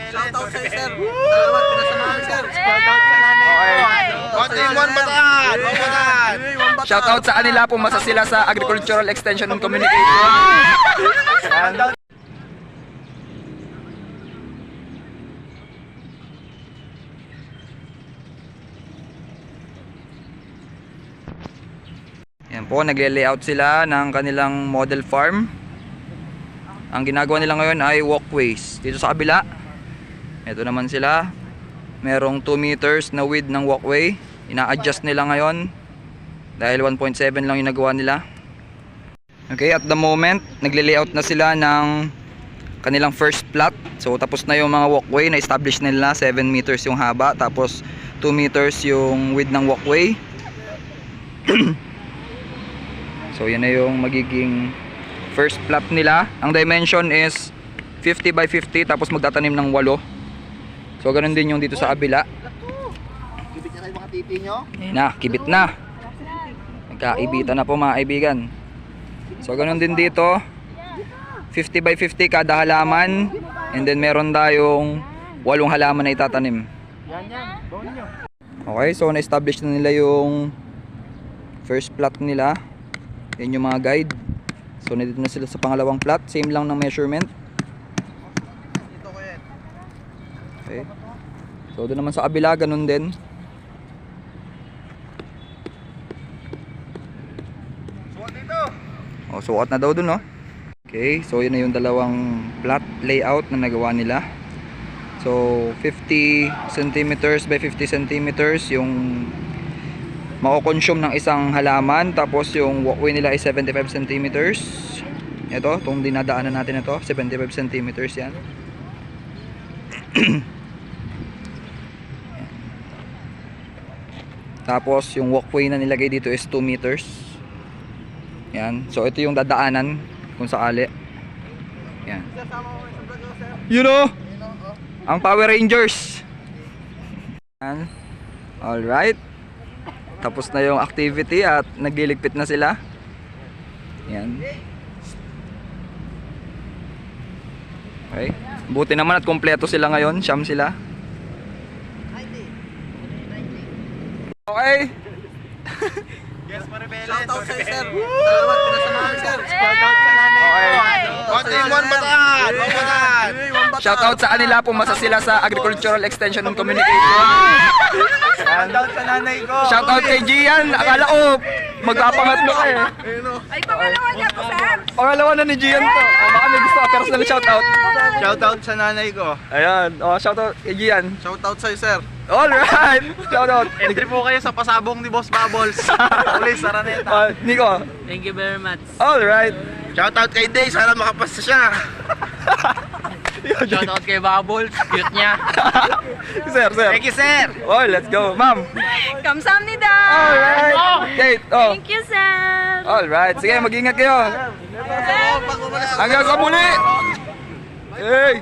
Shoutout sa'yo, sir. Salamat, pinasamahan, sir. Shoutout sa nanay. Team 1 Bataan! Shoutout sa kanila, pumasa sila sa Agricultural Extension and Communication. Yan po, nag-layout sila ng kanilang model farm. Ang ginagawa nila ngayon ay walkways. Dito sa kabila, ito naman sila. Merong 2 meters na width ng walkway. Ina-adjust nila ngayon dahil 1.7 lang yung nagawa nila. Okay, at the moment, nagle-layout na sila ng kanilang first plot. So tapos na yung mga walkway, na-establish nila 7 meters yung haba, tapos 2 meters yung width ng walkway. So yan na yung magiging first plot nila. Ang dimension is 50 by 50, tapos magtatanim ng 8. So ganun din yung dito sa kabila. Kibit na kayo mga titi nyo? Na, kibit na. Nagkaibitan na po mga kaibigan. So ganun din dito, 50 by 50 kada halaman. And then meron tayong 8 halaman na itatanim. Okay, so na-establish na nila yung first plot nila. Yan yung mga guide. So nandito na sila sa pangalawang plot. Same lang ng measurement. Okay. So doon naman sa kabila, ganun din. Suot dito! O, suot na daw dun, no? Okay, so yun na yung dalawang plot layout na nagawa nila. So 50 centimeters by 50 centimeters yung mako-consume ng isang halaman. Tapos yung walkway nila ay 75 centimeters. Ito, itong dinadaanan natin ito, 75 centimeters yan. Tapos yung walkway na nilagay dito is 2 meters. Yan, so ito yung dadaanan kung sakali. Yan. You know, ang Power Rangers. Yan. Alright. Tapos na yung activity at nagliligpit na sila. Yan. Okay. Buti naman at kompleto sila ngayon. Siyam sila. Okay. Shoutout sa'yo, sir. Salamat, pinasamahan, sir. Shoutout sa nanay. Team 1 Bataan! Shoutout sa kanila, pumasa sila sa Agricultural Extension and Communication. Shoutout sa nanay ko. Shoutout kay Gian. Akala ko magpapangatlo ka eh. Ay, pangalawa niya po, sir. Pangalawa na ni Gian to. Baka may gusto ka personal shoutout. Shoutout sa nanay ko. Ayan. Shoutout kay Gian. Shoutout sa'yo, sir. Alright. Shoutout. Entry po kayo sa pasabong ni Boss Bubbles. Police, Araneta. Nico. Thank you very much. Alright. Shoutout kay Day, sana makapasa siya. Shoutout kay Bubbles. Cute niya. Sir. Thank you, sir. Oh, let's go. Ma'am. Kamsamnida. Alright. Kate. Oh. Thank you, sir. Alright. Sige, mag-ingat kayo. Hanggang sa muli. Hey.